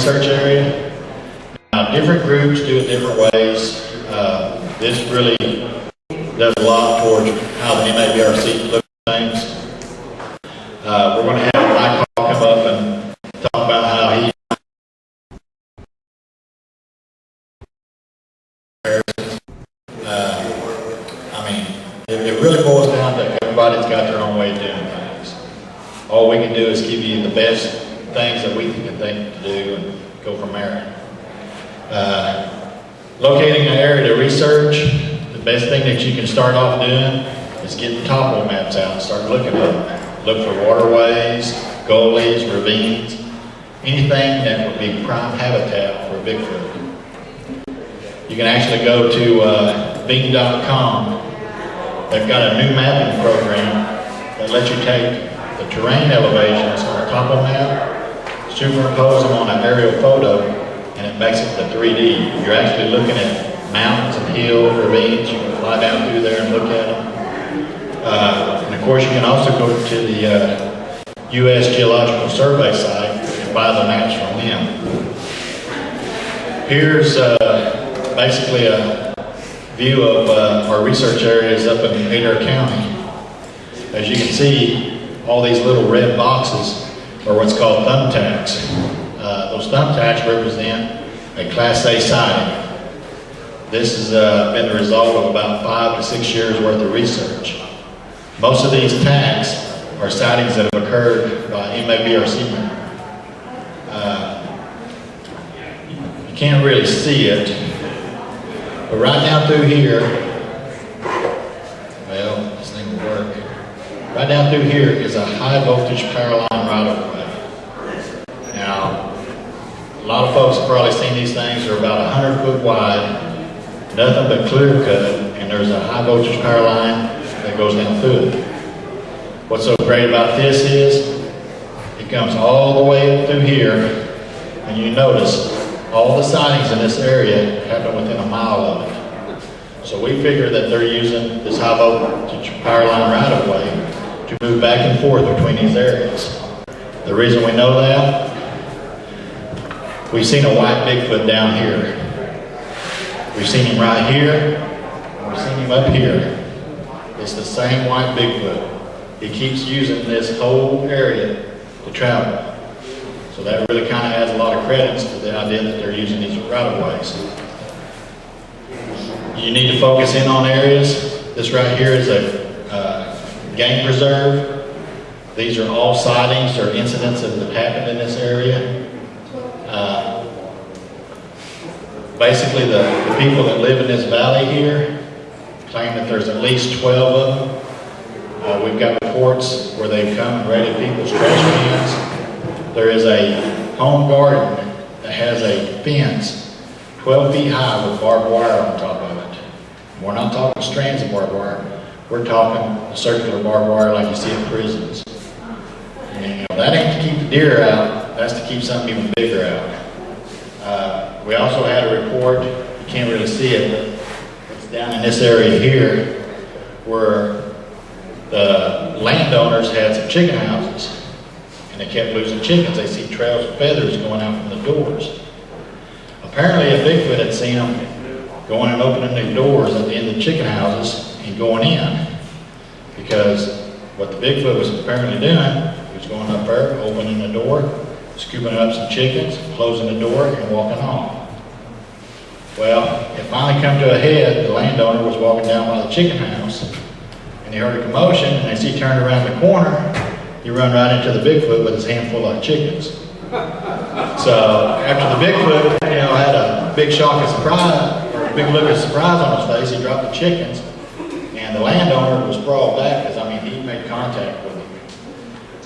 research area. Now, different groups do it different ways. This really does a lot towards how the MABRC looks at things. We're going to have Mike Hall come up and talk about how he it really boils down to everybody's got their own way of doing things. All we can do is give you the best things that we can think to do and go from there. Locating an area to research, the best thing that you can start off doing is getting topo maps out and start looking at them. Look for waterways, gullies, ravines, anything that would be prime habitat for Bigfoot. You can actually go to Bing.com. They've got a new mapping program that lets you take the terrain elevations on a topo map, superimpose them on an aerial photo, and it makes it the 3D. You're actually looking at mountains and hills, ravines. You can fly down through there and look at them. And of course, you can also go to the U.S. Geological Survey site and buy the maps from them. Here's basically a view of our research areas up in Adair County. As you can see, all these little red boxes are what's called thumbtacks. Those thumbtacks represent a Class A sighting. This has been the result of about 5 to 6 years worth of research. Most of these tags are sightings that have occurred by MABRC members. You can't really see it, but right down through here, well, this thing will work. Right down through here is a high voltage power line right of way. Now, a lot of folks have probably seen these things. They're about 100 foot wide, nothing but clear cut, and there's a high voltage power line that goes down through it. What's so great about this is it comes all the way up through here, and you notice all the sightings in this area happen within a mile of it. So we figure that they're using this high voltage power line right of way to move back and forth between these areas. The reason we know that, we've seen a white Bigfoot down here. We've seen him right here, and we've seen him up here. It's the same white Bigfoot. He keeps using this whole area to travel. So that really kind of adds a lot of credence to the idea that they're using these right-of-ways. You need to focus in on areas. This right here is a game preserve. These are all sightings or incidents that have happened in this area. Basically, the people that live in this valley here claim that there's at least 12 of them. We've got reports where they've come and raided people's trash cans. There is a home garden that has a fence 12 feet high with barbed wire on top of it. We're not talking strands of barbed wire. We're talking a circular barbed wire like you see in prisons. And, that ain't to keep the deer out. That's to keep something even bigger out. We also had a report, you can't really see it, but it's down in this area here where the landowners had some chicken houses and they kept losing chickens. They see trails of feathers going out from the doors. Apparently a Bigfoot had seen them going and opening their doors at the end of the chicken houses and going in, because what the Bigfoot was apparently doing, he was going up there, opening the door, scooping up some chickens, closing the door, and walking off. Well, it finally come to a head. The landowner was walking down by the chicken house, and he heard a commotion, and as he turned around the corner, he ran right into the Bigfoot with his handful of chickens. So after the Bigfoot, had a big shock of surprise, or a big look of surprise on his face, he dropped the chickens, and the landowner was sprawled back because, he made contact with him.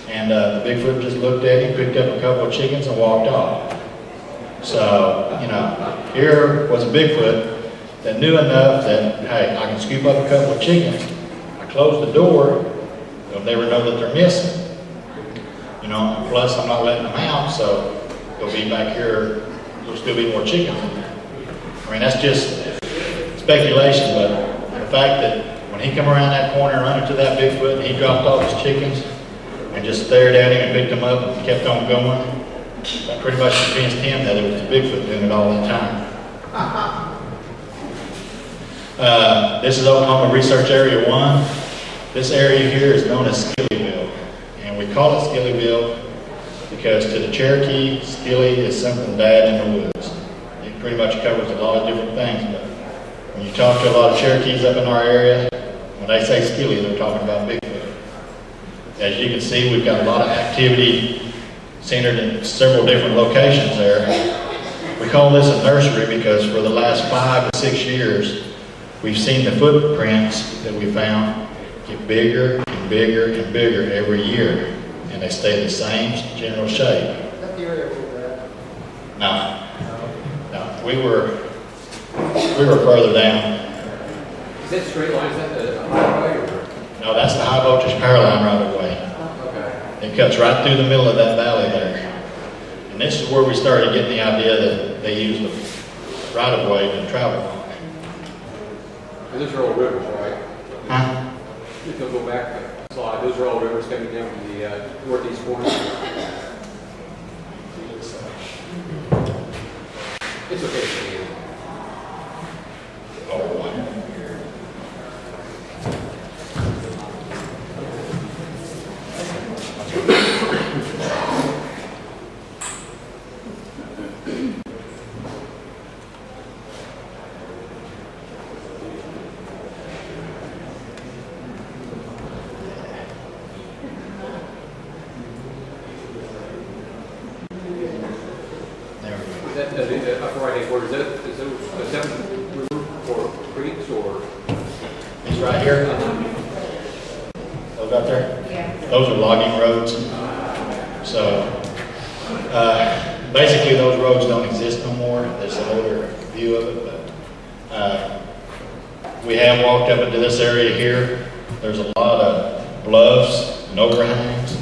And the Bigfoot just looked at him, picked up a couple of chickens, and walked off. So, here was a Bigfoot that knew enough that, hey, I can scoop up a couple of chickens. I close the door, they'll never know that they're missing. Plus I'm not letting them out, so they'll be back here, there'll still be more chickens in there. That's just speculation, but the fact that when he come around that corner and run into that Bigfoot and he dropped off his chickens and just stared at him and picked them up and kept on going, That pretty much convinced him that it was Bigfoot doing it all that time. This is Oklahoma Research Area 1. This area here is known as Skillyville. And we call it Skillyville because to the Cherokee, skilly is something bad in the woods. It pretty much covers a lot of different things. But when you talk to a lot of Cherokees up in our area, when they say skilly, they're talking about Bigfoot. As you can see, we've got a lot of activity centered in several different locations there. We call this a nursery because for the last 5 to 6 years, we've seen the footprints that we found get bigger and bigger and bigger every year. And they stay the same general shape. Is that the area we're at? No. No. We were further down. Is that straight line? Is that the highway? Or? No, that's the high voltage power line right away. Okay. It cuts right through the middle of that valley there. And this is where we started getting the idea that they use the right of way to travel on. And those are all rivers, right? Huh? If you'll go back a slide, those are all rivers coming down from the northeast corner. It's okay to see it. The upper right-hand corner, is that river or creeks or? It's right here. Those out there? Yeah. Those are logging roads. So basically those roads don't exist no more. There's an older view of it, but we have walked up into this area here. There's a lot of bluffs and overhangs.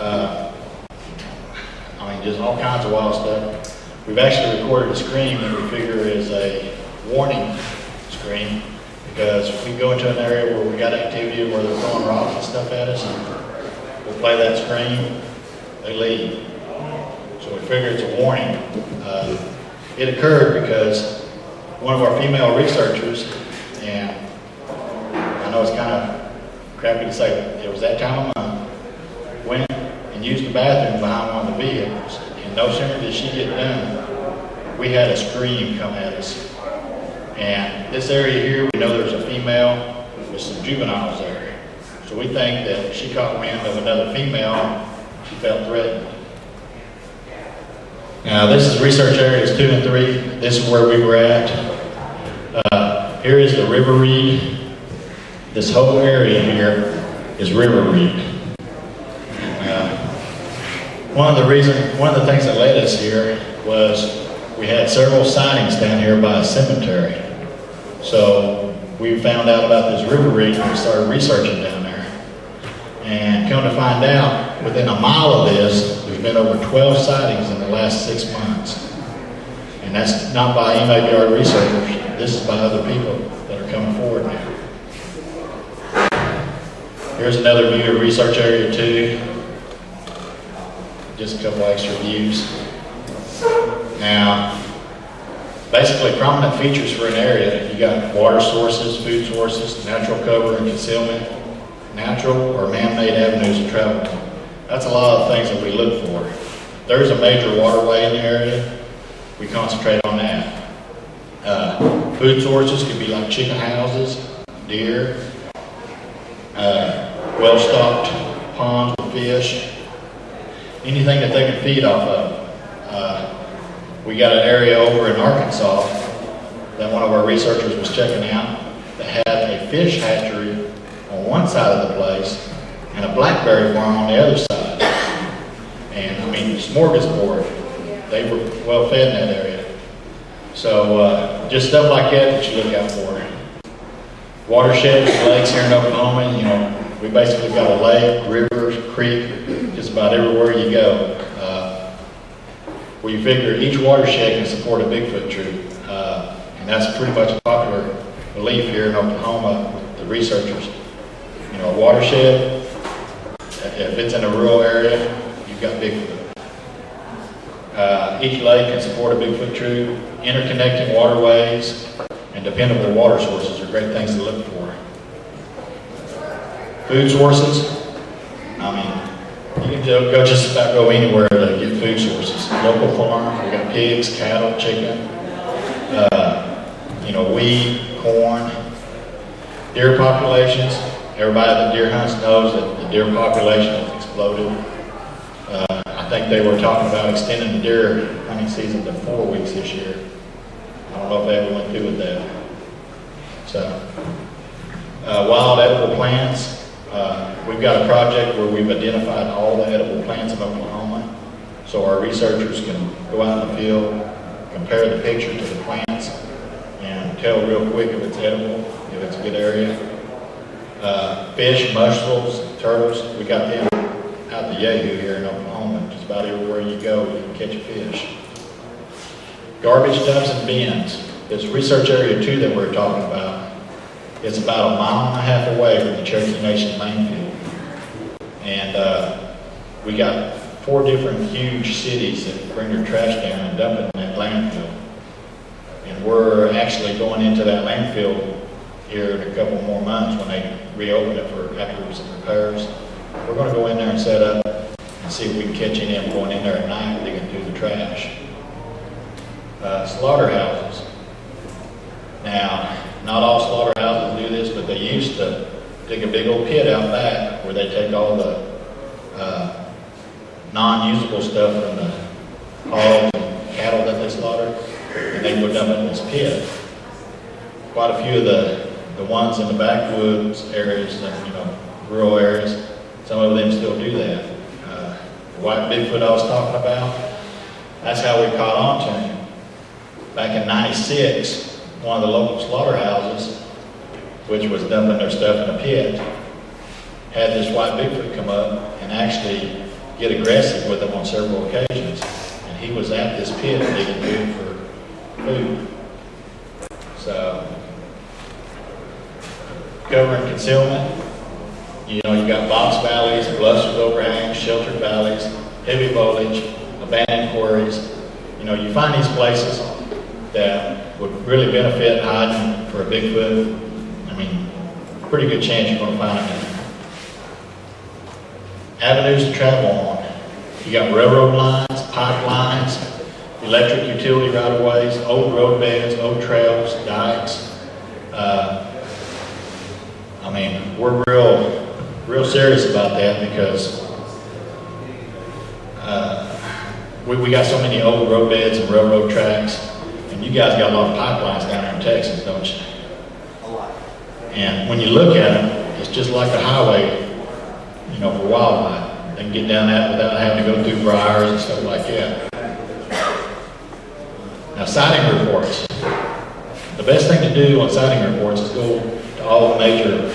I mean, just all kinds of wild stuff. We've actually recorded a scream that we figure is a warning scream because if we go into an area where we got activity where they're throwing rocks and stuff at us, and we'll play that scream, they leave. So we figure it's a warning. It occurred because one of our female researchers, and I know it's kind of crappy to say, but it was that time of month, went and used the bathroom behind one of the vehicles. And no sooner did she get done, we had a scream come at us. And this area here, we know there's a female with some juveniles there. So we think that she caught wind of another female, she felt threatened. Now this is research areas 2 and 3. This is where we were at. Here is the river reed. This whole area here is river reed. One of the things that led us here was we had several sightings down here by a cemetery. So we found out about this river reed and we started researching down there. And come to find out, within a mile of this, there's been over 12 sightings in the last 6 months. And that's not by MABR researchers. This is by other people that are coming forward now. Here's another view of research area 2. Just a couple extra views. Now, basically prominent features for an area, you got water sources, food sources, natural cover and concealment, natural or man-made avenues of travel. That's a lot of things that we look for. There's a major waterway in the area. We concentrate on that. Food sources could be like chicken houses, deer, well-stocked ponds with fish, anything that they can feed off of. We got an area over in Arkansas that one of our researchers was checking out that had a fish hatchery on one side of the place and a blackberry farm on the other side. And I mean, smorgasbord. They were well fed in that area. So just stuff like that you look out for. Watersheds, lakes here in Oklahoma, you know, we basically got a lake, rivers, creek, just about everywhere you go. We figure each watershed can support a Bigfoot troop. And that's pretty much a popular belief here in Oklahoma with the researchers. You know, a watershed, if it's in a rural area, you've got Bigfoot. Each lake can support a Bigfoot troop. Interconnecting waterways and dependable water sources are great things to look for. Food sources, I mean, you can go just about go anywhere to get food sources. Local farm, we got pigs, cattle, chicken, wheat, corn, deer populations. Everybody that deer hunts knows that the deer population has exploded. I think they were talking about extending the deer hunting season to 4 weeks this year. I don't know if they ever went through with that. So, wild edible plants. We've got a project where we've identified all the edible plants in Oklahoma, so our researchers can go out in the field, compare the picture to the plants, and tell real quick if it's edible, if it's a good area. Fish, mussels, turtles, we got them out the Yahoo here in Oklahoma. Just about everywhere you go, you can catch a fish. Garbage dumps and bins. There's research area 2 that we're talking about. It's about 1.5 miles away from the Cherokee Nation main field. And we got 4 different huge cities that bring their trash down and dump it in that landfill. And we're actually going into that landfill here in a couple more months when they reopen it after some repairs. We're going to go in there and set up and see if we can catch any of them going in there at night digging through the trash. Slaughterhouses. Now, not all slaughterhouses do this, but they used to dig a big old pit out back where they take all the non-usable stuff from the hogs and cattle that they slaughter, and they go dump it in this pit. Quite a few of the ones in the backwoods areas, rural areas, some of them still do that. The white Bigfoot I was talking about, that's how we caught on to him. Back in '96, one of the local slaughterhouses, which was dumping their stuff in a pit, had this white Bigfoot come up and actually get aggressive with them on several occasions. And he was at this pit digging food for food. So, cover and concealment. You got box valleys, bluffs with overhangs, sheltered valleys, heavy foliage, abandoned quarries. You find these places that would really benefit hiding for a Bigfoot. I mean, pretty good chance you're going to find them in there. Avenues to travel on. You got railroad lines, pipelines, electric utility right-of-ways, old road beds, old trails, dikes. We're real serious about that because we got so many old road beds and railroad tracks, and you guys got a lot of pipelines down there in Texas, don't you? A lot. And when you look at them, it's just like a highway, for wildlife. They can get down that without having to go through briars and stuff like that. Now, sighting reports. The best thing to do on sighting reports is go to all the major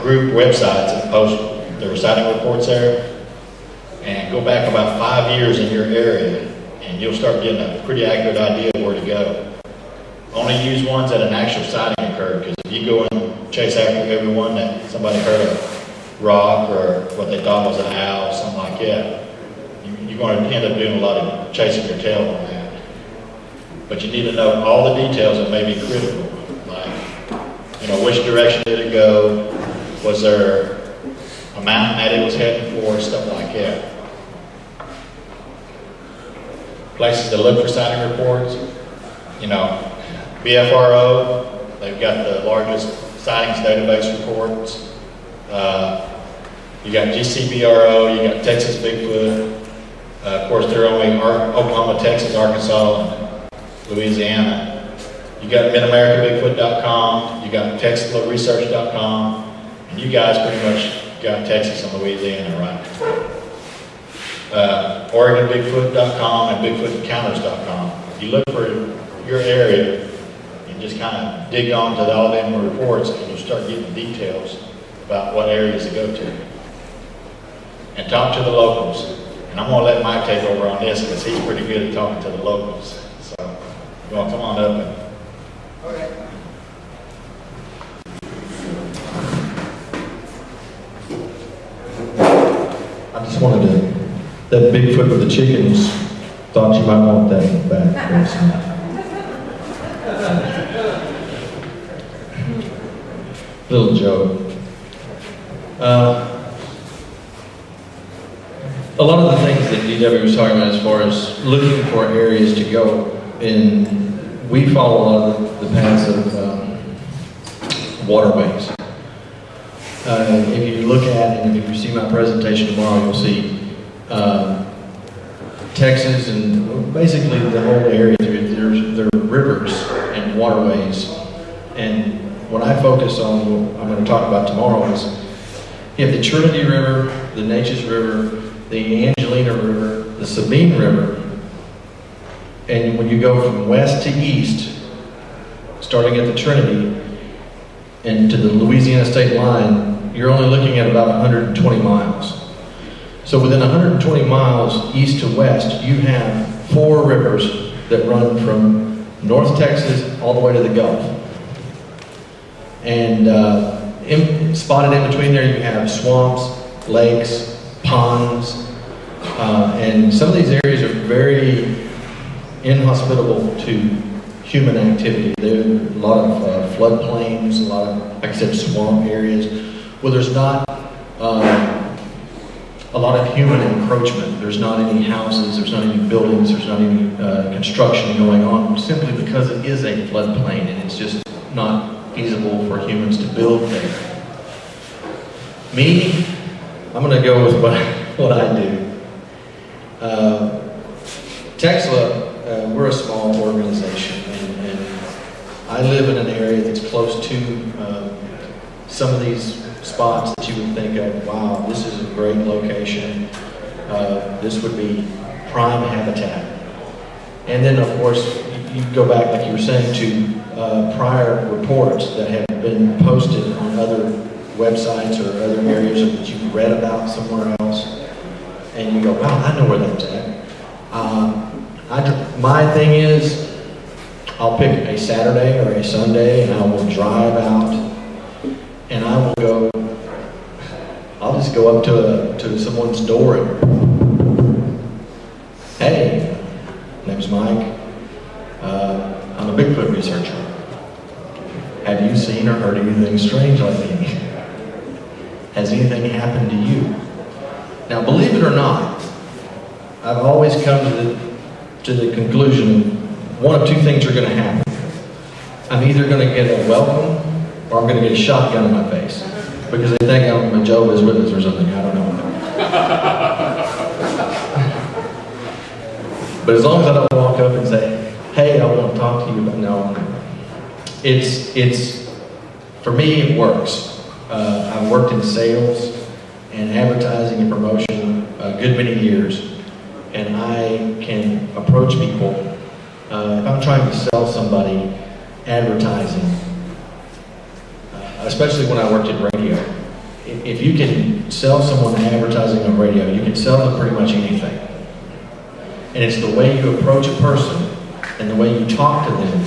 group websites that post their sighting reports there, and go back about 5 years in your area, and you'll start getting a pretty accurate idea of where to go. Only use ones that an actual sighting occurred, because if you go and chase after every one that somebody heard a rock or what they thought was an owl, something like that, you're going to end up doing a lot of chasing your tail on that. But you need to know all the details that may be critical, like, which direction did it go? Was there a mountain that it was heading for? Stuff like that. Places to look for sighting reports. BFRO, they've got the largest sightings database reports. You got GCBRO, you got Texas Bigfoot. Of course, they're only Oklahoma, Texas, Arkansas, and Louisiana. You got MidAmericaBigfoot.com, you got TexasLoresearch.com, and you guys pretty much got Texas and Louisiana, right? OregonBigfoot.com and BigfootEncounters.com. You look for your area and just kind of dig on to all them reports, and you'll start getting details about what areas to go to. And talk to the locals. And I'm going to let Mike take over on this because he's pretty good at talking to the locals. So, you want to come on up and... Okay. I just wanted to that Bigfoot with the chickens thought you might want that back, Chris. Little joke. A lot of the things that DW was talking about as far as looking for areas to go, and we follow a lot of the paths of waterways. If you look at, and if you see my presentation tomorrow, you'll see Texas and basically the whole area. There are rivers and waterways, and what I focus on, what I'm going to talk about tomorrow, is you have the Trinity River, the Neches River, the Angelina River, the Sabine River, and when you go from west to east, starting at the Trinity and to the Louisiana state line, you're only looking at about 120 miles. So within 120 miles east to west, you have 4 rivers that run from North Texas all the way to the Gulf. And spotted in between there, you have swamps, lakes, ponds, and some of these areas are very inhospitable to human activity. There are a lot of floodplains, a lot of, like I said, swamp areas where there's not a lot of human encroachment. There's not any houses, there's not any buildings, there's not any construction going on, simply because it is a floodplain and it's just not feasible for humans to build there. Me, I'm going to go with what I do. Texla, we're a small organization, and I live in an area that's close to some of these spots that you would think of, wow, this is a great location. This would be prime habitat. And then, of course, you go back, like you were saying, to prior reports that have been posted on other websites or other areas that you've read about somewhere else, and you go, wow, I know where that's at. My thing is, I'll pick a Saturday or a Sunday, and I will drive out, and I will go. I'll just go up to someone's door and, hey, name's Mike. I'm a Bigfoot researcher. Have you seen or heard anything strange lately? Has anything happened to you? Now, believe it or not, I've always come to the conclusion one of 2 things are going to happen. I'm either going to get a welcome or I'm going to get a shotgun in my face because they think I'm a Jehovah's Witness or something. I don't know. But as long as I don't walk up and say, hey, I want to talk to you about, no, it's for me, it works. I've worked in sales and advertising and promotion a good many years, and I can approach people. If I'm trying to sell somebody advertising, especially when I worked in radio, if you can sell someone advertising on radio, you can sell them pretty much anything. And it's the way you approach a person and the way you talk to them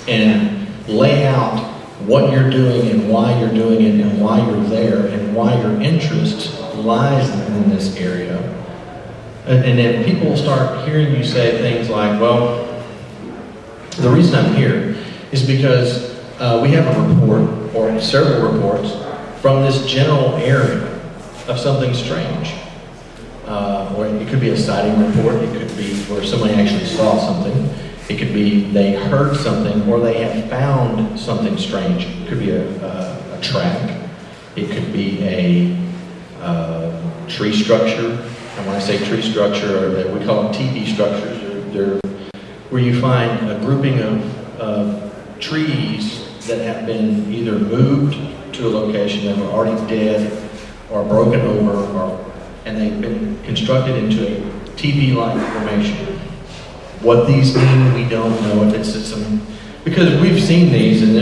and lay out what you're doing and why you're doing it and why you're there and why your interest lies in this area. And then people start hearing you say things like, well, the reason I'm here is because we have a report or several reports from this general area of something strange. Or it could be a sighting report, it could be where somebody actually saw something, it could be they heard something or they have found something strange. It could be a track, it could be a tree structure. And when I say tree structure, we call them teepee structures. They're where you find a grouping of trees that have been either moved to a location that were already dead or broken over, and they've been constructed into a teepee-like formation. What these mean, we don't know. If it's some, because we've seen these, and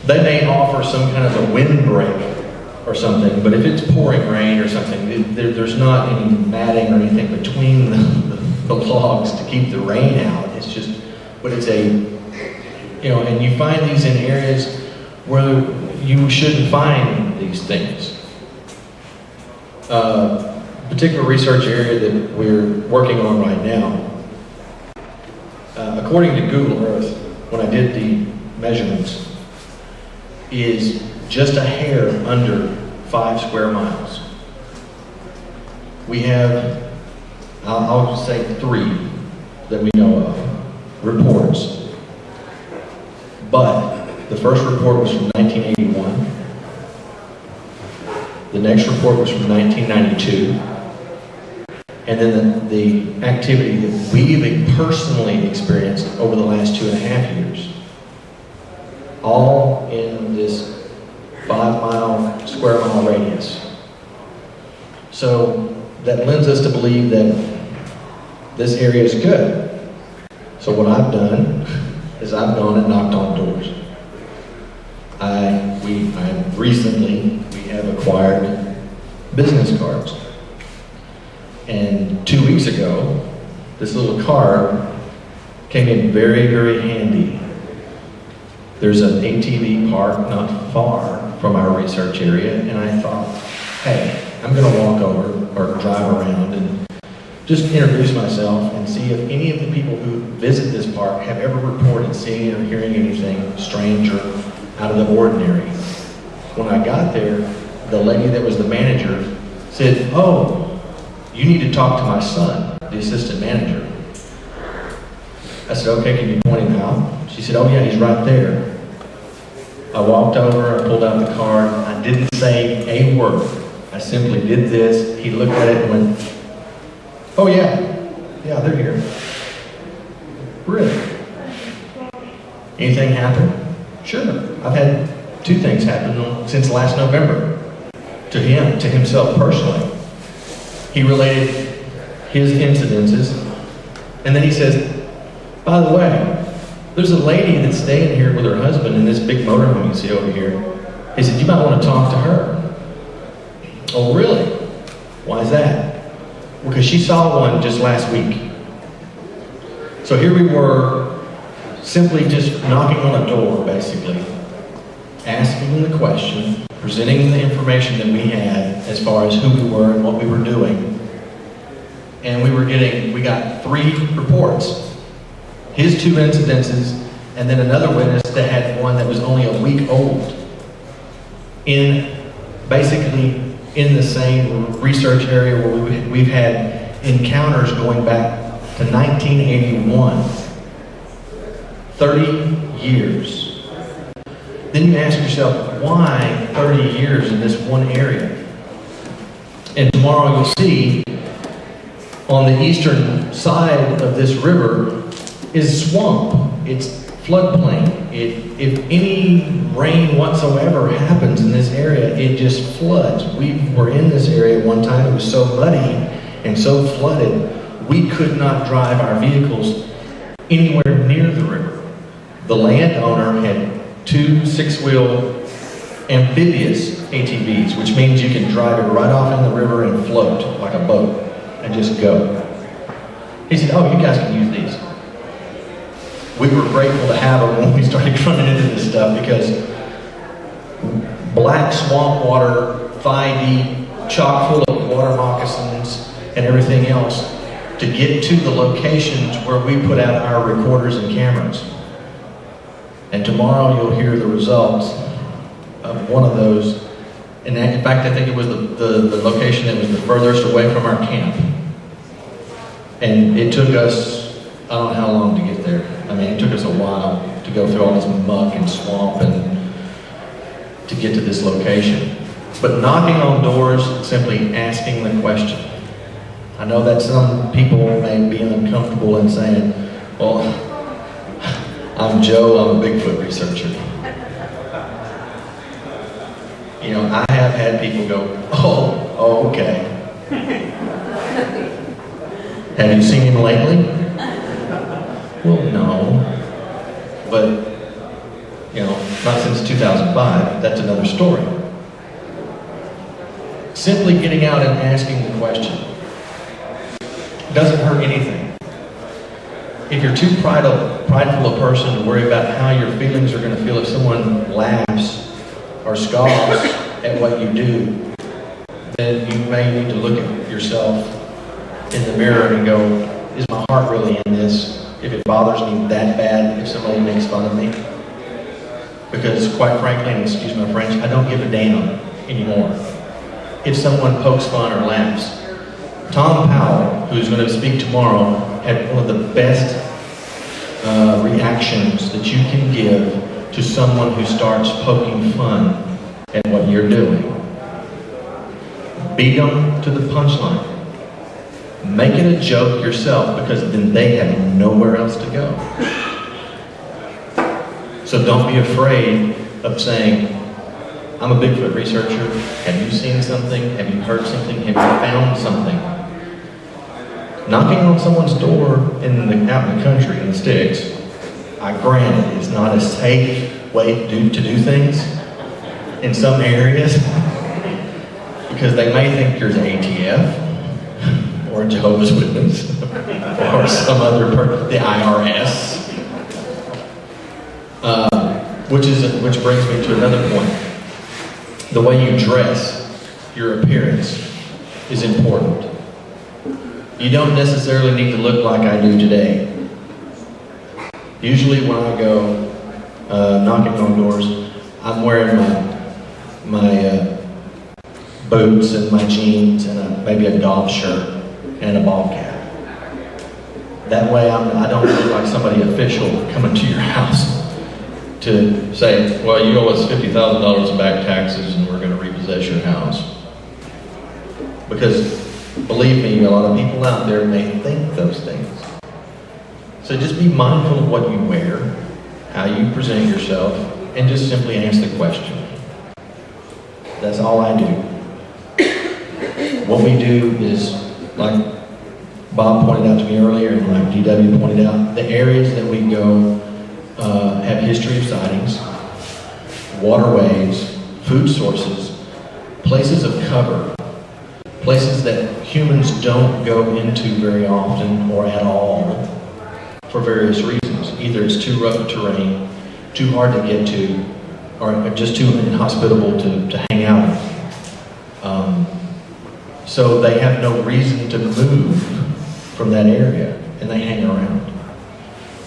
they may offer some kind of a windbreak or something, but if it's pouring rain or something, there's not any matting or anything between the logs to keep the rain out. It's just, but it's and you find these in areas where you shouldn't find these things. particular research area that we're working on right now, according to Google Earth, when I did the measurements, is just a hair under 5 square miles. We have, I'll just say 3 that we know of, reports. But the first report was from 1981. The next report was from 1992. And then the activity that we've personally experienced over the last 2.5 years, all in this 5 square mile radius. So that lends us to believe that this area is good. So what I've done is I've gone and knocked on doors. Recently we have acquired business cards. And 2 weeks ago, this little card came in very, very handy. There's an ATV park not far from our research area, and I thought, hey, I'm going to walk over or drive around and just introduce myself and see if any of the people who visit this park have ever reported seeing or hearing anything strange or out of the ordinary. When I got there, the lady that was the manager said, oh, you need to talk to my son, the assistant manager. I said, okay, can you point him out? She said, oh yeah, he's right there. I walked over, I pulled out the card, I didn't say a word. I simply did this. He looked at it and went, oh yeah, they're here. Really? Anything happen? Sure. I've had 2 things happen since last November to himself personally. He related his incidences, and then he says, by the way, there's a lady that's staying here with her husband in this big motorhome you see over here. He said, you might want to talk to her. Oh, really? Why is that? Well, because she saw one just last week. So here we were, simply just knocking on a door, basically, asking the question, presenting the information that we had as far as who we were and what we were doing. And we got 3 reports. His 2 incidences, and then another witness that had one that was only a week old. Basically in the same research area where we've had encounters going back to 1981. 30 years. Then you ask yourself, why 30 years in this one area? And tomorrow you'll see on the eastern side of this river is swamp. It's floodplain. If any rain whatsoever happens in this area, it just floods. We were in this area one time. It was so muddy and so flooded, we could not drive our vehicles anywhere near the river. The landowner had 2 6-wheel amphibious ATVs, which means you can drive it right off in the river and float like a boat and just go. He said, oh, you guys can use these. We were grateful to have them when we started running into this stuff, because black swamp water, thigh deep, chock full of water moccasins and everything else to get to the locations where we put out our recorders and cameras. And tomorrow you'll hear the results of one of those. And in fact, I think it was the location that was the furthest away from our camp. And it took us, I don't know how long to get there. I mean, it took us a while to go through all this muck and swamp and to get to this location. But knocking on doors, simply asking the question. I know that some people may be uncomfortable in saying, well, I'm Joe, I'm a Bigfoot researcher. You know, I have had people go, oh, okay. Have you seen him lately? Well, no. But, you know, not since 2005. That's another story. Simply getting out and asking the question doesn't hurt anything. If you're too prideful a person to worry about how your feelings are going to feel if someone laughs or scoffs at what you do, then you may need to look at yourself in the mirror and go, is my heart really in this? If it bothers me that bad, if somebody makes fun of me? Because quite frankly, and excuse my French, I don't give a damn anymore if someone pokes fun or laughs. Tom Powell, who's going to speak tomorrow, had one of the best reactions that you can give to someone who starts poking fun at what you're doing. Beat them to the punchline. Make it a joke yourself, because then they have nowhere else to go. So don't be afraid of saying, I'm a Bigfoot researcher. Have you seen something? Have you heard something? Have you found something? Knocking on someone's door out in the country in the sticks, I grant it, it's not a safe way to do things in some areas, because they may think you're the ATF or a Jehovah's Witness or some other person, the IRS. Which brings me to another point. The way you dress, your appearance, is important. You don't necessarily need to look like I do today. Usually when I go knocking on doors, I'm wearing my boots and my jeans and maybe a golf shirt and a ball cap. That way I don't look like somebody official coming to your house to say, well, you owe us $50,000 in back taxes and we're going to repossess your house. Because believe me, a lot of people out there may think those things. So just be mindful of what you wear, how you present yourself, and just simply ask the question. That's all I do. What we do is, like Bob pointed out to me earlier, and like DW pointed out, the areas that we go have history of sightings, waterways, food sources, places of cover, places that humans don't go into very often or at all for various reasons. Either it's too rough terrain, too hard to get to, or just too inhospitable to hang out in. So they have no reason to move from that area, and they hang around.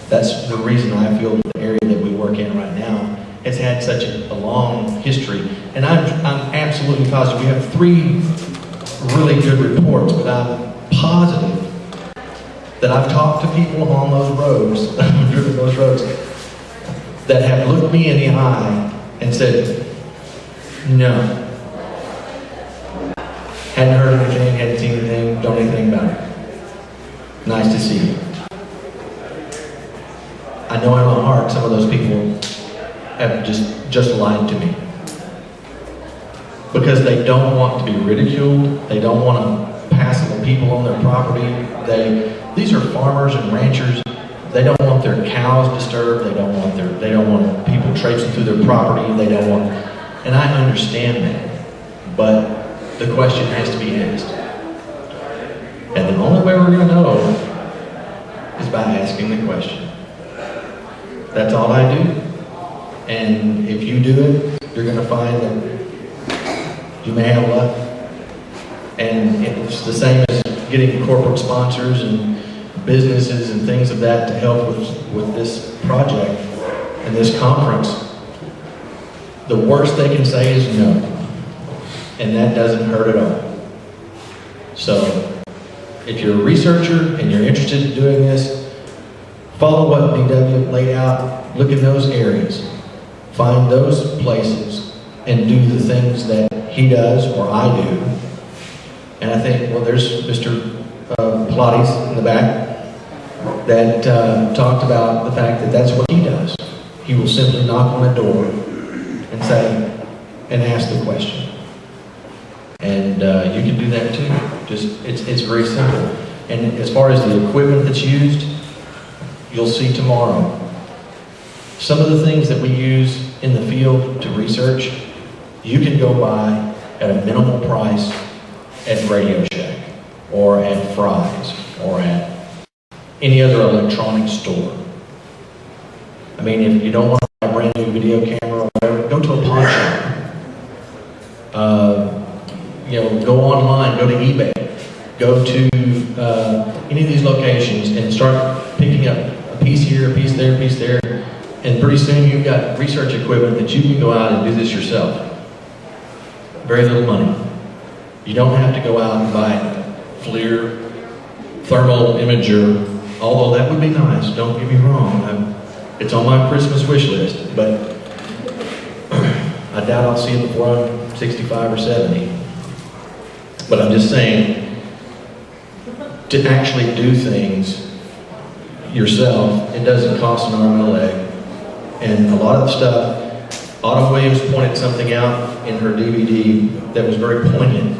That's the reason I feel the area that we work in right now has had such a long history. And I'm absolutely positive. We have 3 really good reports, but I'm positive that I've talked to people on those roads, driven those roads, that have looked me in the eye and said, no. Hadn't heard anything, hadn't seen anything, don't know anything about it. Nice to see you. I know in my heart some of those people have just lied to me. Because they don't want to be ridiculed, they don't want to pass other people on their property. These are farmers and ranchers. They don't want their cows disturbed. They don't want people traipsing through their property. And I understand that. But the question has to be asked. And the only way we're going to know is by asking the question. That's all I do. And if you do it, you're going to find that you may have luck. And it's the same as getting corporate sponsors and businesses and things of that to help with this project and this conference. The worst they can say is no. And that doesn't hurt at all. So if you're a researcher and you're interested in doing this, follow what DW laid out, look in those areas, find those places, and do the things that he does or I do. And I think, well, there's Mr. Pilates in the back that talked about the fact that that's what he does. He will simply knock on a door and say, and ask the question. And you can do that too. It's very simple. And as far as the equipment that's used, you'll see tomorrow. Some of the things that we use in the field to research, you can go buy at a minimal price at Radio Shack, or at Fry's, or at any other electronic store. I mean, if you don't want to buy a brand new video camera or whatever, go to a pawn shop. Go go online, go to eBay, go to any of these locations and start picking up a piece here, a piece there, a piece there, and pretty soon you've got research equipment that you can go out and do this yourself. Very little money. You don't have to go out and buy FLIR, thermal imager, although that would be nice, don't get me wrong. It's on my Christmas wish list, but I doubt I'll see it before I'm 65 or 70. But I'm just saying, to actually do things yourself, it doesn't cost an arm and a leg. And a lot of the stuff, Autumn Williams pointed something out in her DVD that was very poignant.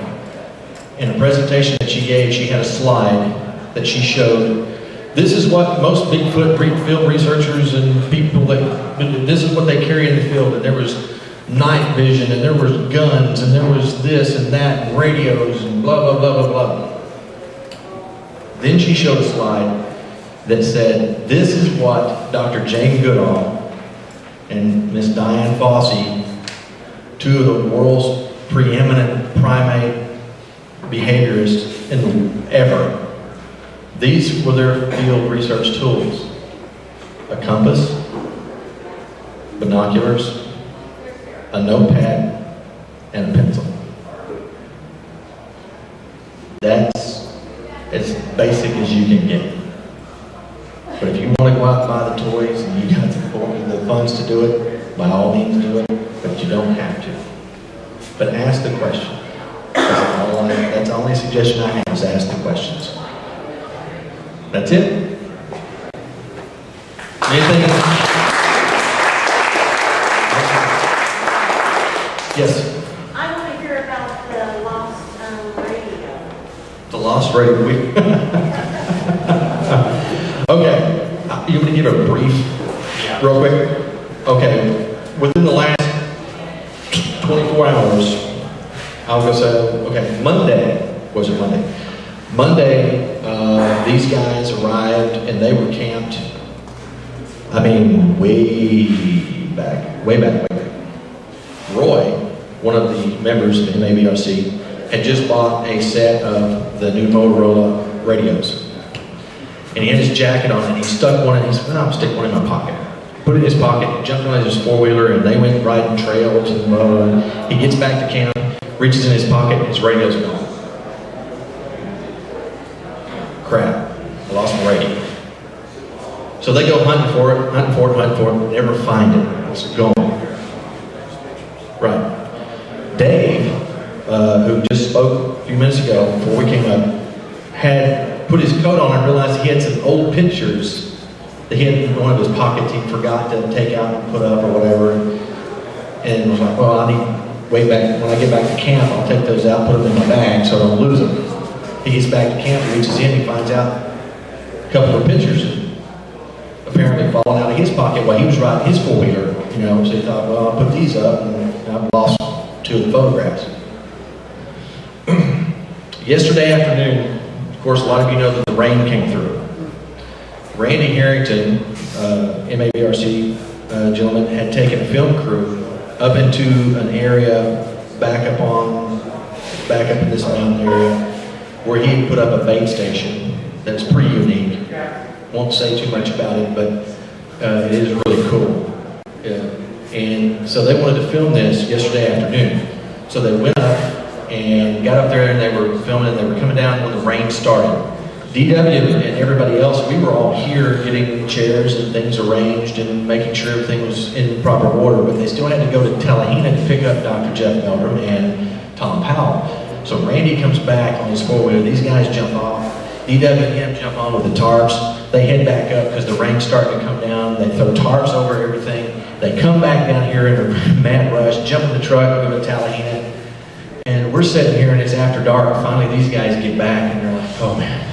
In a presentation that she gave, she had a slide that she showed. This is what most Bigfoot field researchers and people, this is what they carry in the field. And there was night vision, and there was guns, and there was this and that, and radios, and blah, blah, blah, blah, blah. Then she showed a slide that said, this is what Dr. Jane Goodall and Miss Diane Fossey, two of the world's preeminent primate behaviorists ever. These were their field research tools. A compass, binoculars, a notepad, and a pencil. That's as basic as you can get. But if you want to go out and buy the toys and you got the funds to do it, by all means do it, but you don't have to. But ask the question. That's the only suggestion I have, is ask the questions. That's it. Anything else? Yes? I want to hear about the lost radio. The lost radio. Okay. You want me to give a brief, real quick? Okay. Within the last 24 hours, I was going to say, okay, Monday, was it Monday? Monday, these guys arrived and they were camped, I mean, way back. Roy, one of the members of MABRC, had just bought a set of the new Motorola radios. And he had his jacket on and he stuck one and he said, well, I'll stick one in my pocket. Put it in his pocket, jumped on his four-wheeler, and they went riding trails and blah, blah, blah. He gets back to camp, reaches in his pocket, and his radio's gone. Crap, I lost my radio. So they go hunting for it, never find it. It's gone. Right. Dave, who just spoke a few minutes ago before we came up, had put his coat on and realized he had some old pictures that he had in one of his pockets he forgot to take out and put up or whatever. And was like, well, I need, way back, when I get back to camp, I'll take those out, put them in my bag so I don't lose them. He gets back to camp, reaches in, he finds out a couple of pictures apparently falling out of his pocket while he was riding his four-wheeler, so he thought, well, I'll put these up, and I've lost two of the photographs. Yesterday afternoon, of course, a lot of you know that the rain came through. Randy Harrington, MABRC gentleman, had taken a film crew up into an area back up in this mountain area where he had put up a bait station that's pretty unique. Won't say too much about it, but it is really cool. And so they wanted to film this yesterday afternoon. So they went up and got up there and they were filming and they were coming down when the rain started. DW and everybody else, we were all here getting chairs and things arranged and making sure everything was in proper order, but they still had to go to Tallahena to pick up Dr. Jeff Meldrum and Tom Powell. So Randy comes back on his four-wheeler, these guys jump off, DW and him jump on with the tarps, they head back up because the rain's starting to come down, they throw tarps over everything, they come back down here in a mad rush, jump in the truck, go to Tallahena, and we're sitting here and it's after dark, finally these guys get back and they're like, oh man.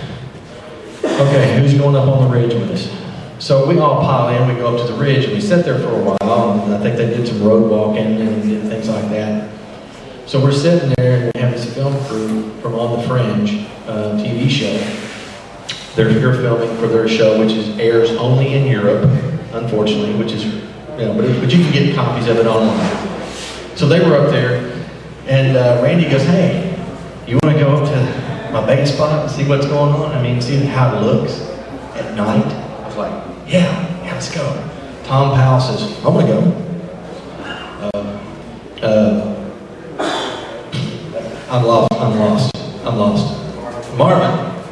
Okay, who's going up on the ridge with us? So we all pile in, we go up to the ridge, and we sit there for a while, and I think they did some road walking and things like that. So we're sitting there, and we have this film crew from On the Fringe TV show. They're here filming for their show, which airs only in Europe, unfortunately, which is, but you can get copies of it online. So they were up there, and Randy goes, hey, You want to go up to my bait spot and see what's going on? I mean, see how it looks at night? I was like, yeah, let's go. Tom Powell says, I want to go. I'm lost.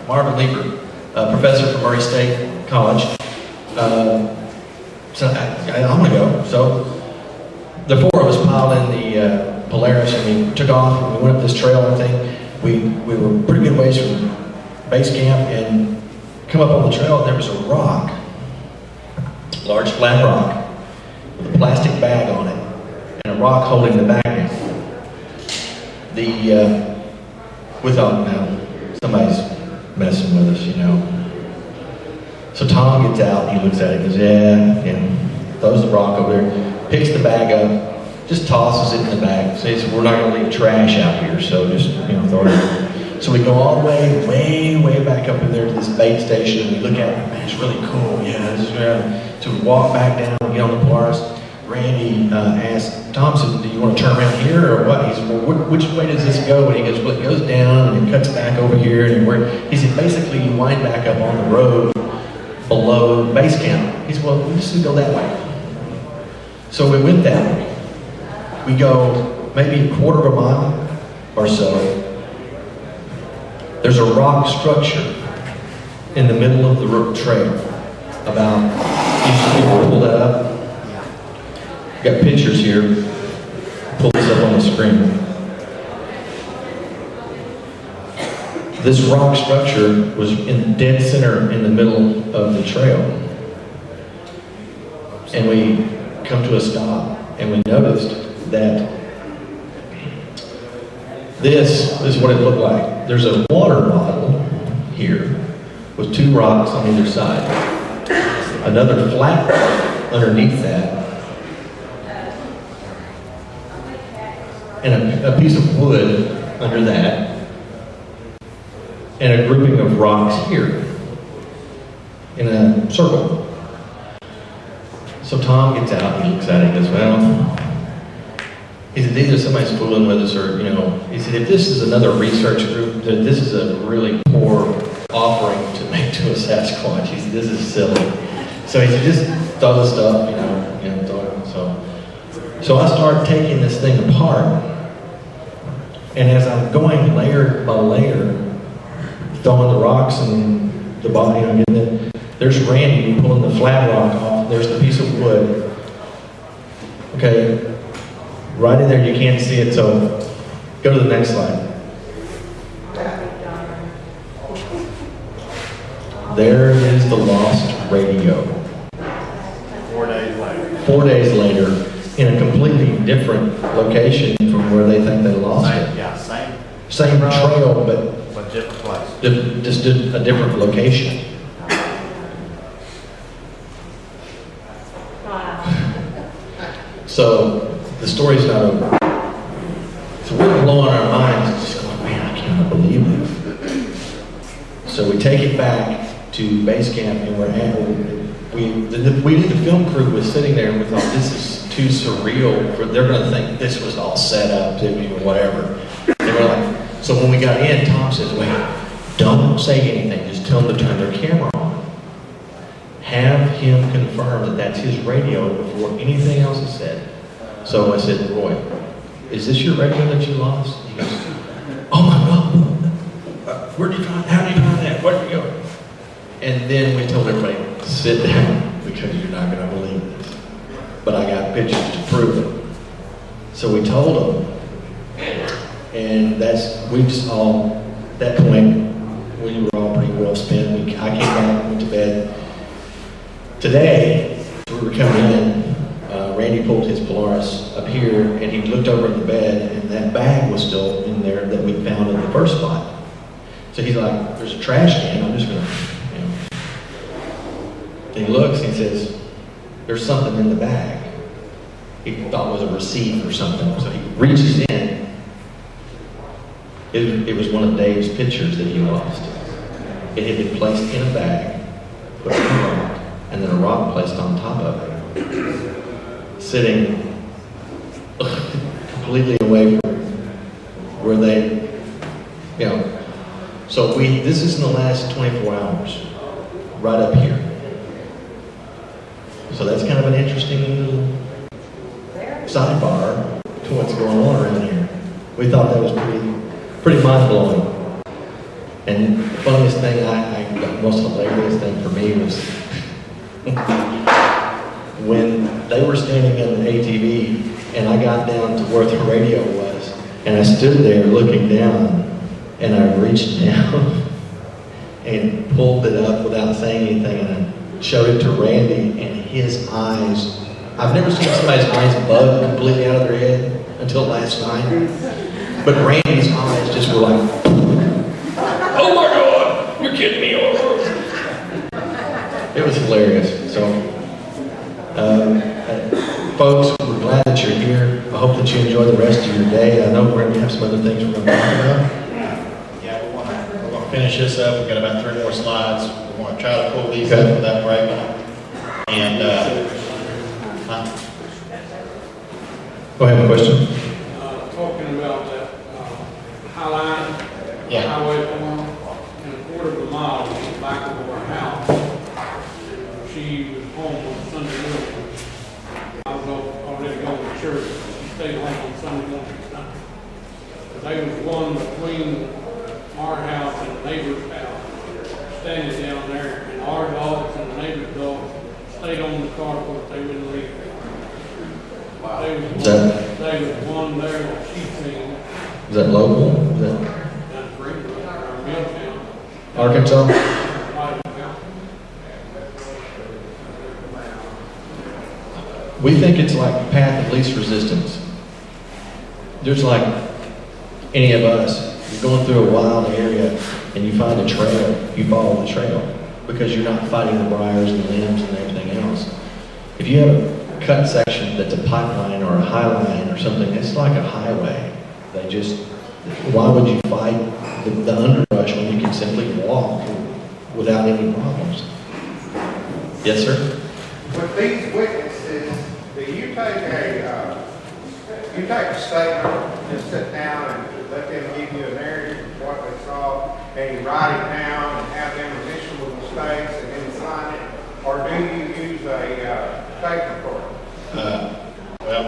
Marvin Leeper, professor from Murray State College. So I want to go. So the four of us piled in the Polaris and we took off and we went up this trail and thing. We were pretty good ways from base camp and come up on the trail and there was a rock, large flat rock with a plastic bag on it and a rock holding the bag. We thought, now somebody's messing with us, you know. So Tom gets out, he looks at it, goes, yeah, throws the rock over there, picks the bag up, just tosses it in the bag. Says, we're not going to leave trash out here, so just, throw it in. So we go all the way back up in there to this bait station, and we look at it, man, it's really cool, yeah, this is right. So we walk back down, get on the Polaris. Randy asked Thompson, do you want to turn around here or what? He said, well, which way does this go? And he goes, well, it goes down and it cuts back over here. And he said, basically you wind back up on the road below base camp. He said, well, we just go that way. So we went that way. We go maybe a quarter of a mile or so. There's a rock structure in the middle of the trail. Can you pull that up? Got pictures here. Pull this up on the screen. This rock structure was in the dead center in the middle of the trail. And we come to a stop and we noticed that this is what it looked like. There's a water bottle here with two rocks on either side. Another flat rock underneath that. And a piece of wood under that, and a grouping of rocks here in a circle. So Tom gets out, he looks at it, and goes, well, he said, either somebody's fooling with us or, he said, if this is another research group, then this is a really poor offering to make to a Sasquatch. He said, this is silly. So he said, just throw the stuff, throw it. So I start taking this thing apart. And as I'm going layer by layer, throwing the rocks and the body, there's Randy pulling the flat rock off. There's the piece of wood. Okay, right in there, you can't see it, so go to the next slide. There is the lost radio. 4 days later. 4 days later, in a completely different location from where they think they lost it. Yeah, same trail, but different place. Just a different location. Wow. So the story's not over. So we're blowing our minds, just going, man, I cannot believe this. So we take it back to base camp, and the film crew was sitting there, and we thought, this is too surreal. They're going to think this was all set up to me or whatever. They were like, so when we got in, Tom says, wait, don't say anything. Just tell them to turn their camera on. Have him confirm that that's his radio before anything else is said. So I said, Roy, is this your radio that you lost? He goes, oh my God, where did you find, how did you find that? Where did you go? And then we told everybody, sit down, because you're not going to believe this. But I got pictures to prove it. So we told them, and we just all, at that point, we were all pretty well spent. I came back, went to bed. Today, as we were coming in, Randy pulled his Polaris up here, and he looked over at the bed, and that bag was still in there that we found in the first spot. So he's like, there's a trash can, I'm just going to, And he looks, and he says, there's something in the bag. He thought it was a receipt or something, so he reaches in. It was one of Dave's pictures that he lost. It had been placed in a bag, put in a rock, and then a rock placed on top of it. Sitting completely away from where they But this is in the last 24 hours, right up here. So that's kind of an interesting little sidebar to what's going on around here. We thought that was pretty mind-blowing. And the funniest thing, the most hilarious thing for me was when they were standing in the ATV and I got down to where the radio was, and I stood there looking down, and I reached down and pulled it up without saying anything, and I showed it to Randy, and his eyes, I've never seen somebody's eyes bug completely out of their head until last night. But Randy's eyes just were like, oh my God, you're kidding me. It was hilarious. So, folks, we're glad that you're here. I hope that you enjoy the rest of your day. I know we're going to have some other things we're going to talk about. Yeah, we're going to finish this up. We've got about 3 more slides. We're going to try to pull these up without breaking them. And, Go ahead, question. Talking about that high line, Yeah. highway form, and a quarter of a mile back of our house. She was home on Sunday morning. I was already going to church. She stayed home on Sunday morning. But there was one between our house and the neighbor's house, standing down there, and our dogs and the neighbor's dogs stayed on the carport. They wouldn't leave. There was one there that she seen. Is that local? Is that That's Greenwood, our Milltown. Arkansas? We think it's like the path of least resistance. There's like any of us, you're going through a wild area and you find a trail, you follow the trail because you're not fighting the briars and the limbs and everything else. If you have a cut section that's a pipeline or a high line or something, it's like a highway. Why would you fight the underbrush when you can simply walk without any problems? Yes, sir? With these witnesses, do you take a statement and sit down and let them give you a narrative of what they saw, and you write it down and have them initial the mistakes and then sign it, or do you use a tape recorder? Well,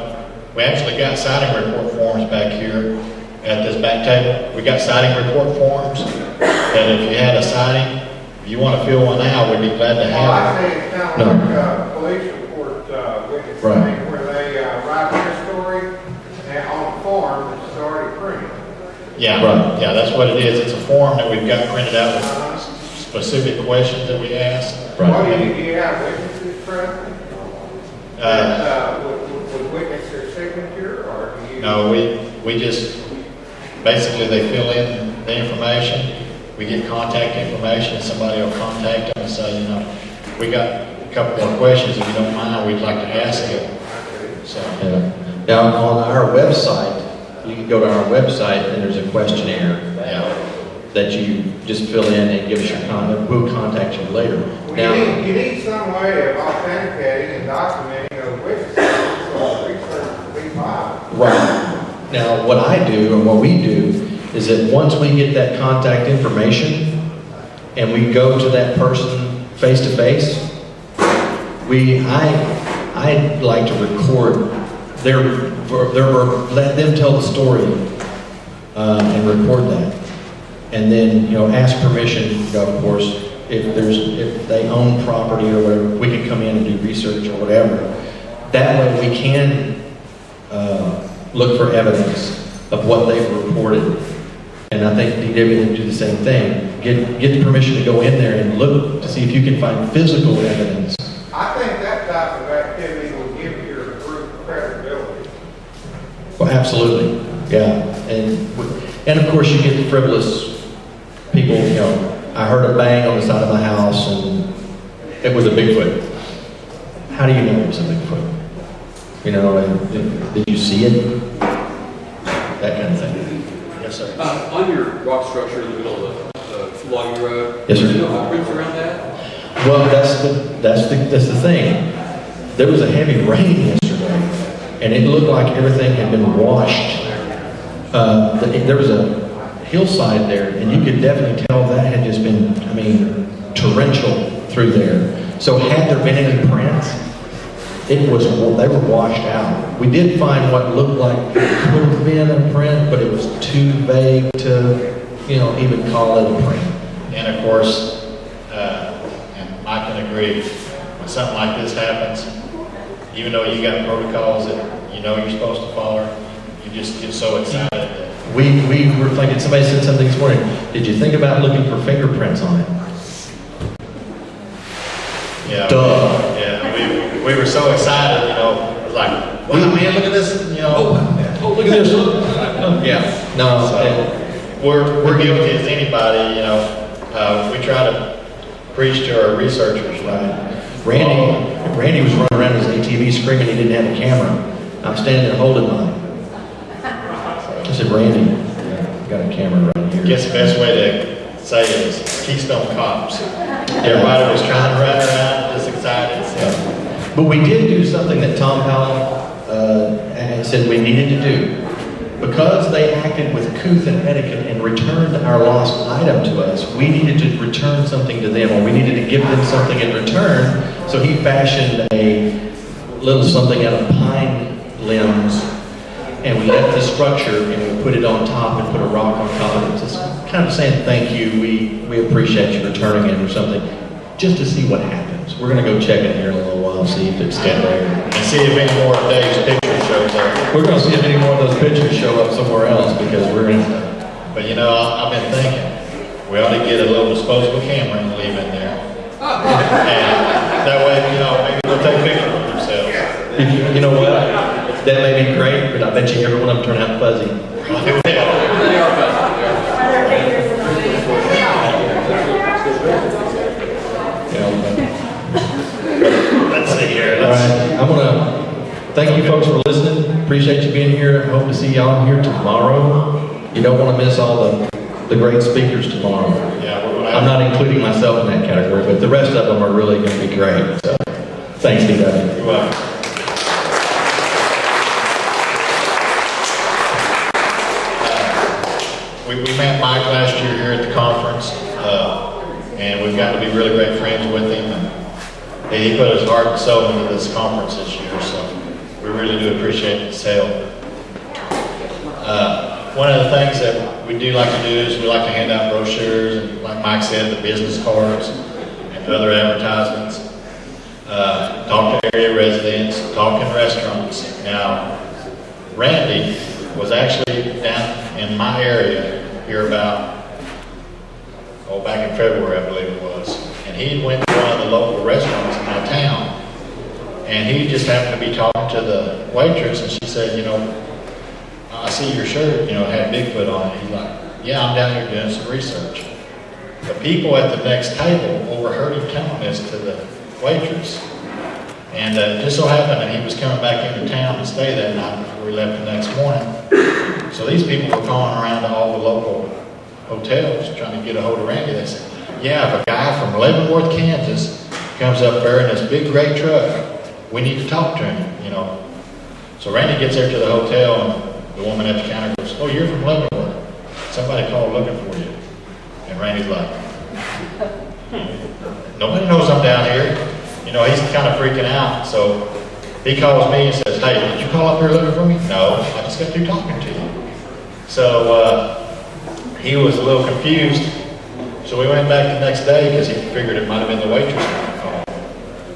we actually got sighting report forms back here at this back table. We got sighting report forms that if you had a sighting, if you want to fill one out, we'd be glad to Well, I have it. think it's kind of like a police report witness Right. thing where they write their story and on a form that's already printed. Yeah, Right. yeah, that's what it is. It's a form that we've got printed out with specific questions that we asked. Right. What do you have witnesses present? Would witness their signature, or do you? No, we just, basically they fill in the information, we get contact information, and somebody will contact them and say, we got a couple more questions, if you don't mind, we'd like to ask you. So, Yeah. Now, on our website, you can go to our website and there's a questionnaire yeah. that you just fill in and give us your contact. We'll contact you later. Well, Now, you need some way of authenticating and documenting those witnesses so the research will be viable. right. Now, what I do and what we do is that once we get that contact information and we go to that person face to face, I like to record let them tell the story and record that, and then ask permission. Of course, if they own property or whatever, we can come in and do research or whatever. That way, we can look for evidence of what they've reported. And I think DW can do the same thing. Get the permission to go in there and look to see if you can find physical evidence. I think that type of activity will give your group credibility. Well, absolutely, yeah. And of course, you get the frivolous people. I heard a bang on the side of my house, and it was a Bigfoot. How do you know it was a Bigfoot? Did you see it? That kind of thing. Yes, sir. On your rock structure in the middle of the logging road, Yes, sir. do you know footprints around that? Well, that's the thing. There was a heavy rain yesterday, and it looked like everything had been washed. There was a hillside there, and you could definitely tell that had just been, I mean, torrential through there. So had there been any prints, they were washed out. We did find what looked like it could have been a print, but it was too vague to, even call it a print. And of course, and I can agree, when something like this happens, even though you got protocols that you're supposed to follow, you just get so excited that We were thinking, somebody said something this morning, did you think about looking for fingerprints on it? yeah, Duh. yeah, we were so excited, like, wow, man, look at this, Oh, look at this. Yeah. No, we're guilty as anybody, we try to preach to our researchers, right? Randy was running around his ATV screaming he didn't have a camera. I'm standing there holding mine. I said, Randy, I got a camera right here. I guess the best way to say it is Keystone Cops. Everybody was trying to run around, just excited. So. But we did do something that Tom Powell said we needed to do. Because they acted with couth and etiquette and returned our lost item to us, we needed to return something to them, or we needed to give them something in return. So he fashioned a little something out of pine limbs, and we left the structure and we put it on top and put a rock on top of it, just kind of saying thank you, we appreciate you returning it or something, just to see what happens. We're going to go check it here in a little while, see if it's still there. And see if any more of Dave's pictures shows up. We're going to see if any more of those pictures show up somewhere else, because we're going to... But I've been thinking, we ought to get a little disposable camera and leave in there. And that way, maybe they'll take pictures of themselves. You know what? That may be great, but I bet you every one of them turn out fuzzy. They are fuzzy. Let's see here. All right, I'm gonna thank you folks for listening. Appreciate you being here. Hope to see y'all here tomorrow. You don't want to miss all the great speakers tomorrow. Yeah, we're gonna I'm not including myself in that category, but the rest of them are really going to be great. So, thanks, DW. You're welcome. We met Mike last year here at the conference, and we've gotten to be really great friends with him. And he put his heart and soul into this conference this year, so we really do appreciate his help. One of the things that we do like to do is we like to hand out brochures, and like Mike said, the business cards and other advertisements. Talk to area residents, talk in restaurants. Now, Randy was actually down in my area here about, back in February, I believe it was. And he went to one of the local restaurants in my town. And he just happened to be talking to the waitress, and she said, I see your shirt, had Bigfoot on it. He's like, yeah, I'm down here doing some research. The people at the next table overheard him telling this to the waitress. And just so happened that he was coming back into town to stay that night before we left the next morning. So these people were calling around to all the local hotels trying to get a hold of Randy. They said, yeah, if a guy from Leavenworth, Kansas comes up there in this big gray truck, we need to talk to him, So Randy gets there to the hotel, and the woman at the counter goes, oh, you're from Leavenworth. Somebody called looking for you. And Randy's like, nobody knows I'm down here. He's kind of freaking out. So he calls me and says, hey, did you call up here looking for me? No, I just got through talking to you. So he was a little confused. So we went back the next day because he figured it might have been the waitress on the call.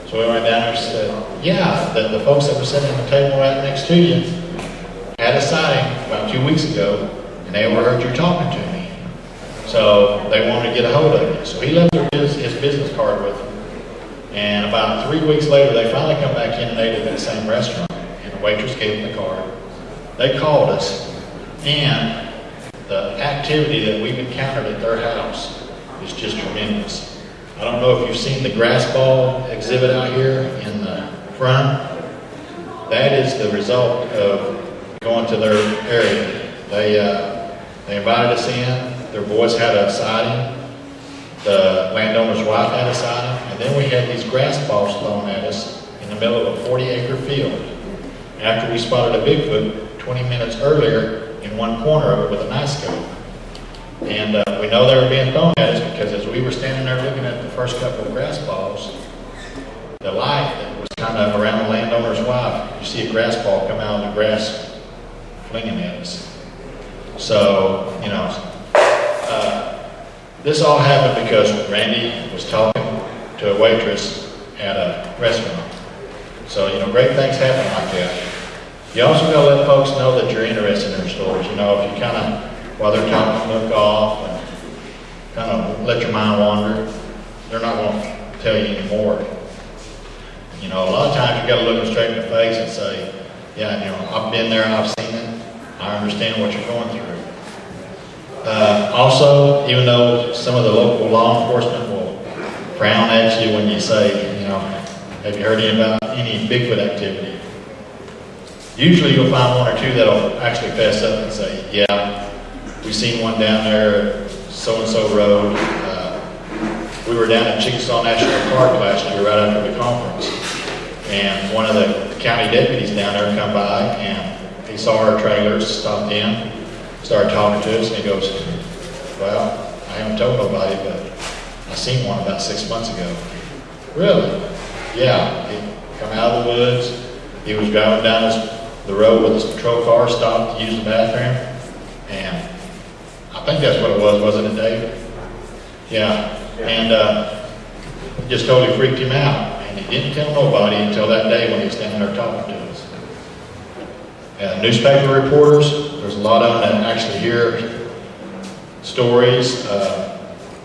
So we went down there and said, yeah, the folks that were sitting at the table right next to you had a sighting about 2 weeks ago, and they overheard you talking to me. So they wanted to get a hold of you. So he left his business card with them. And about 3 weeks later, they finally come back in and ate at that same restaurant. And the waitress gave them the card. They called us, and the activity that we've encountered at their house is just tremendous. I don't know if you've seen the grass ball exhibit out here in the front. That is the result of going to their area. They invited us in. Their boys had a sighting. The landowner's wife had a sighting. And then we had these grass balls thrown at us in the middle of a 40-acre field. After we spotted a Bigfoot 20 minutes earlier in one corner of it with a night scope. And we know they were being thrown at us because as we were standing there looking at the first couple of grass balls, the light that was kind of around the landowner's wife, you see a grass ball come out of the grass flinging at us. So, you know, this all happened because Randy was talking to a waitress at a restaurant. So, you know, great things happen like that. You also got to let folks know that you're interested in their stories. You know, if you kind of, while they're talking, look off and kind of let your mind wander, they're not going to tell you anymore. You know, a lot of times you got to look them straight in the face and say, yeah, you know, I've been there, I've seen it, I understand what you're going through. Also, even though some of the local law enforcement will frown at you when you say, you know, have you heard any Bigfoot activity? Usually you'll find one or two that'll actually fess up and say, yeah, we seen one down there, so-and-so road. We were down at Chickasaw National Park last year right after the conference. And one of the county deputies down there come by and he saw our trailers, stopped in, started talking to us, and he goes, well, I haven't told nobody, but I seen one about 6 months ago. Really? Yeah, he come out of the woods. He was driving down the road with his patrol car, stopped to use the bathroom, and I think that's what it was, wasn't it, Dave? Yeah, and it just totally freaked him out, and he didn't tell nobody until that day when he was standing there talking to us. Newspaper reporters, there's a lot of them that actually hear stories.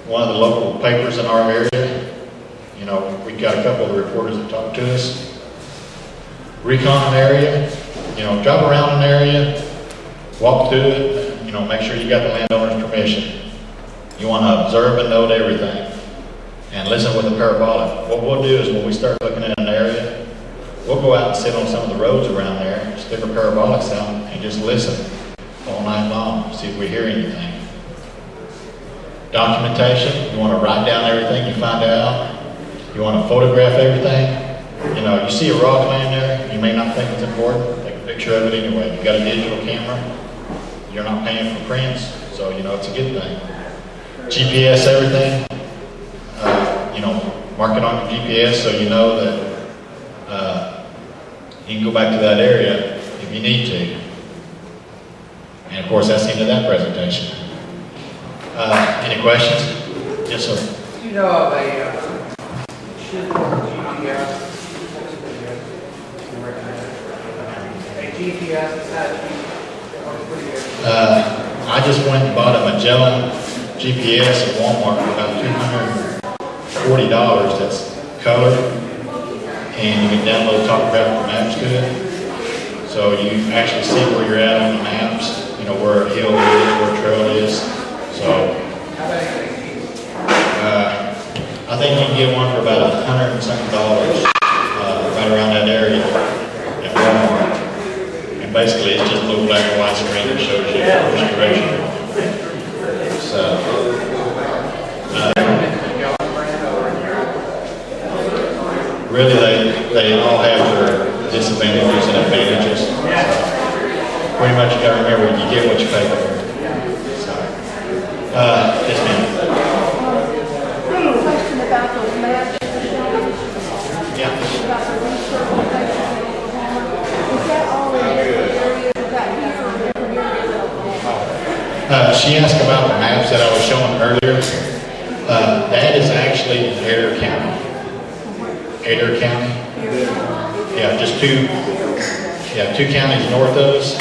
One of the local papers in our area, you know, we got a couple of reporters that talk to us. Recon an area, you know, drive around an area, walk through it, you know, make sure you got the landowner's permission. You want to observe and note everything and listen with a parabolic. What we'll do is when we start looking at an area, we'll go out and sit on some of the roads around there, stick our parabolics out, and just listen all night long, see if we hear anything. Documentation, you want to write down everything you find out. You want to photograph everything. You know, you see a rock laying there, you may not think it's important, take a picture of it anyway. You got a digital camera, you're not paying for prints, so you know it's a good thing. GPS everything, you know, mark it on your GPS so you know that you can go back to that area if you need to. And of course, that's the end of that presentation. Any questions? Yes, sir. Do you know of a GPS? A GPS attachment? I just went and bought a Magellan GPS at Walmart for about $240. That's color, and you can download topographical maps to it. So you actually see where you're at on the maps. You know where a hill is, where a trail is. So I think you can get one for about $100 and something right around that area at Walmart. And basically, it's just a little black and white screen that shows you which direction. So, really, they all have their disadvantages and advantages. So, pretty much, you got to remember you get what you pay for. So, yes, ma'am. I have a question about those maps. Yeah. About the research and things in Oklahoma. Is that all in different areas? Is that here or different areas of Oklahoma? She asked about the maps that I was showing earlier. That is actually in Adair County. Adair County. Yeah, just two counties north of us.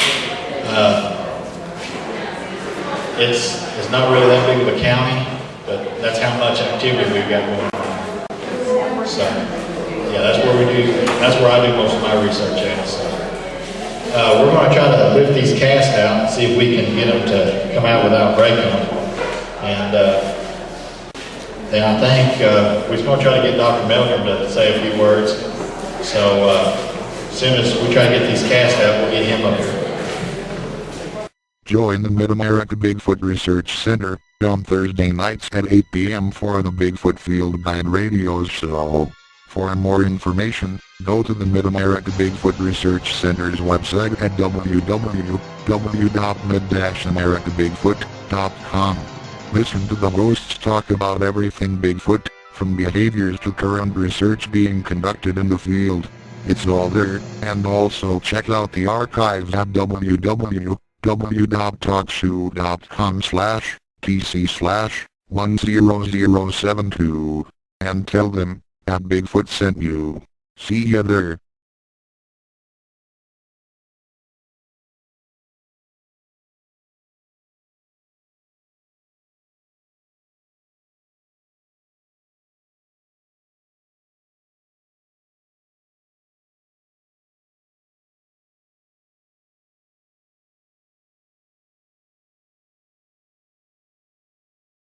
It's not really that big of a county, but that's how much activity we've got going on. So, yeah, that's where I do most of my research at. So, we're going to try to lift these casts out and see if we can get them to come out without breaking them. And I think we're going to try to get Dr. Melgren to say a few words. So as soon as we try to get these casts out, we'll get him up here. Join the Mid-America Bigfoot Research Center on Thursday nights at 8 p.m. for the Bigfoot Field Guide Radio Show. For more information, go to the Mid-America Bigfoot Research Center's website at www.mid-americabigfoot.com. Listen to the hosts talk about everything Bigfoot, from behaviors to current research being conducted in the field. It's all there, and also check out the archives at www.talkshoe.com/tc/10072, and tell them that Bigfoot sent you. See ya there.